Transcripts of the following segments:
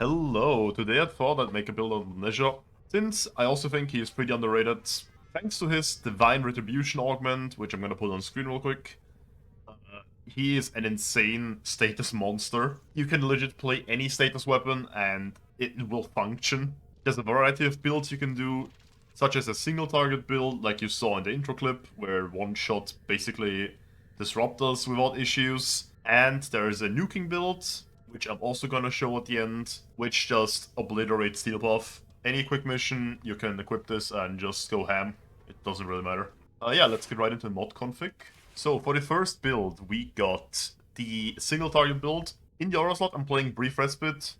Hello, today I thought I'd make a build on Nezha, since I also think he is pretty underrated. Thanks to his Divine Retribution augment, which I'm gonna put on screen real quick, he is an insane status monster. You can legit play any status weapon and it will function. There's a variety of builds you can do, such as a single target build like you saw in the intro clip, where one shot basically Disruptors without issues. And there is a nuking build, which I'm also gonna show at the end, which just obliterates Steelpath. Any quick mission, you can equip this and just go ham. It doesn't really matter. Yeah, let's get right into mod config. So for the first build, we got the single target build. In the aura slot, I'm playing Brief Respite,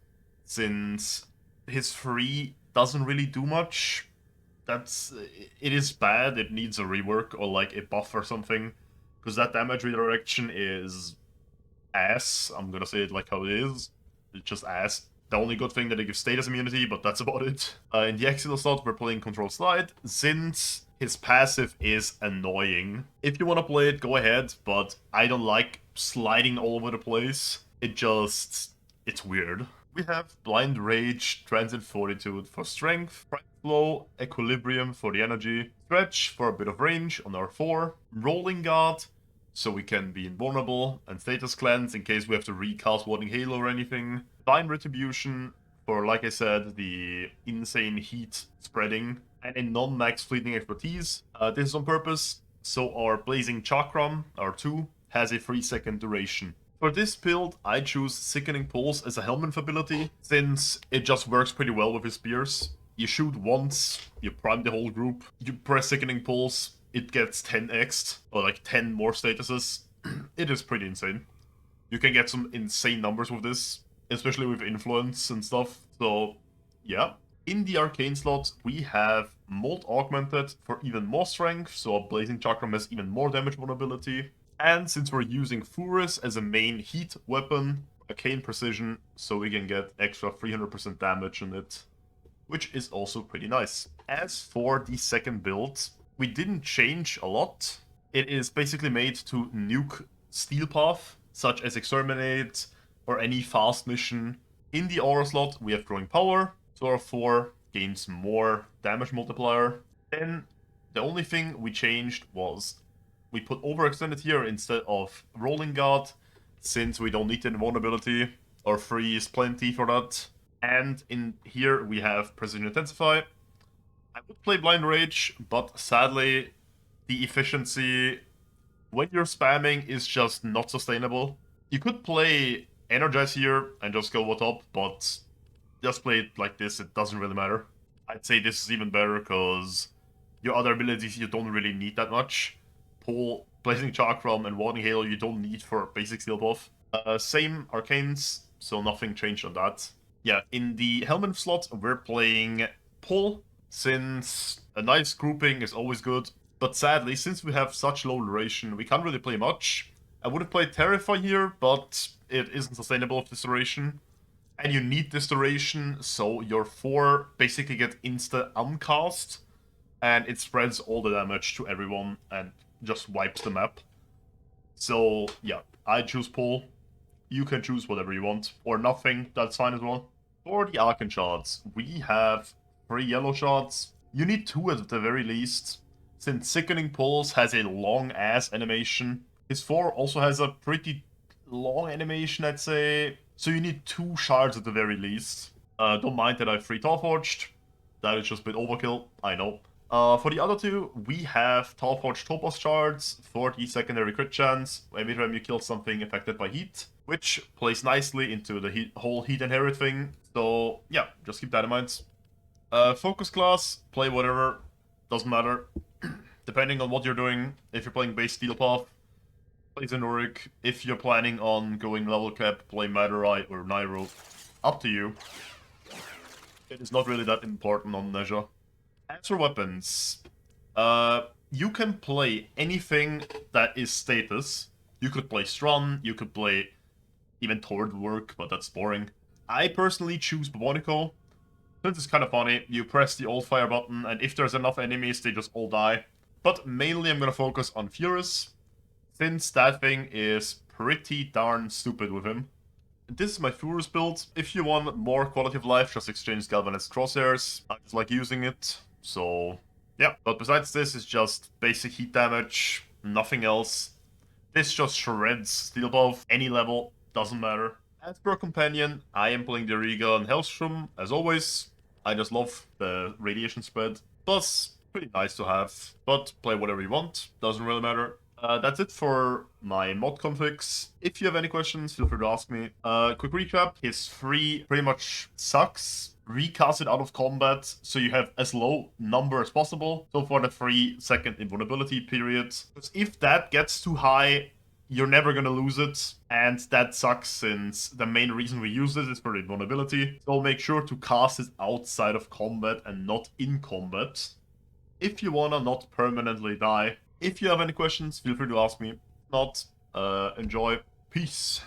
since his free doesn't really do much. It is bad, it needs a rework or like a buff or something, because that damage redirection is ass. I'm gonna say it like how it is. It's just ass. The only good thing that it gives status immunity, but that's about it. In the Exile slot, we're playing Control Slide, since his passive is annoying. If you want to play it, go ahead, but I don't like sliding all over the place. It's weird. We have Blind Rage, Transient Fortitude for strength, Pride Flow, Equilibrium for the energy, Stretch for a bit of range on our 4, Rolling Guard, so we can be invulnerable, and Status Cleanse in case we have to recast Warding Halo or anything. Divine Retribution for, like I said, the insane heat spreading, and a non-max fleeting expertise. This is on purpose, so our Blazing Chakram, our 2, has a 3-second duration. For this build, I choose Sickening Pulse as a Helminth ability, since it just works pretty well with his spears. You shoot once, you prime the whole group, you press Sickening Pulse, it gets 10x'd, or like 10 more statuses. It is pretty insane. You can get some insane numbers with this, especially with influence and stuff, so yeah. In the Arcane slot, we have Mold Augmented for even more strength, so our Blazing Chakram has even more damage vulnerability. And since we're using Furis as a main heat weapon, Arcane Precision, so we can get extra 300% damage on it, which is also pretty nice. As for the second build, we didn't change a lot. It is basically made to nuke Steelpath, such as Exterminate or any fast mission. In the aura slot, we have Growing Power, so our 4 gains more damage multiplier. Then the only thing we changed was we put Overextended here instead of Rolling Guard, since we don't need the invulnerability. Our 3 is plenty for that. And in here we have Precision Intensify. I would play Blind Rage, but sadly, the efficiency when you're spamming is just not sustainable. You could play Energize here and just go what up, but just play it like this, it doesn't really matter. I'd say this is even better, because your other abilities you don't really need that much. Pull, Blazing Chakram, and Warding Halo you don't need for basic Steel Buff. Same Arcanes, so nothing changed on that. Yeah, in the Helminth slot, we're playing Pull, since a nice grouping is always good. But sadly, since we have such low duration, we can't really play much. I would have played Terrify here, but it isn't sustainable with this duration. And you need this duration, so your 4 basically get insta-uncast, and it spreads all the damage to everyone and just wipes the map. So yeah, I choose Pull. You can choose whatever you want, or nothing, that's fine as well. For the Arcane Shards, we have 3 yellow shards. You need 2 at the very least, since Sickening Pulse has a long-ass animation. His 4 also has a pretty long animation, I'd say. So you need 2 shards at the very least. Don't mind that I have 3 Tallforged. That is just a bit overkill, I know. For the other 2, we have Tallforged Topaz shards for the secondary crit chance every time you kill something affected by heat, which plays nicely into the whole heat inherit thing. So yeah, just keep that in mind. Focus class, play whatever, doesn't matter. Depending on what you're doing, if you're playing base Steelpath, play Zenuric. If you're planning on going level cap, play Madurai or Nairo. Up to you. It is not really that important on Nezha. As for weapons, you can play anything that is status. You could play Strun, you could play even Tord work, but that's boring. I personally choose Bobonico. Since it's kind of funny, you press the old fire button, and if there's enough enemies, they just all die. But mainly I'm gonna focus on Furis, since that thing is pretty darn stupid with him. This is my Furis build. If you want more quality of life, just exchange Galvanized Crosshairs. I just like using it, so yeah. But besides this, it's just basic heat damage, nothing else. This just shreds Steelpath, any level, doesn't matter. As per companion, I am playing the Riga and Hellstrom, as always. I just love the radiation spread. Plus, pretty nice to have, but play whatever you want, doesn't really matter. That's it for my mod configs. If you have any questions, feel free to ask me. Quick recap, his free pretty much sucks. Recast it out of combat, so you have as low number as possible. So for the 3-second invulnerability period. Because if that gets too high, you're never gonna lose it, and that sucks since the main reason we use it is for invulnerability. So make sure to cast it outside of combat and not in combat, if you wanna not permanently die. If you have any questions, feel free to ask me. If not, enjoy. Peace.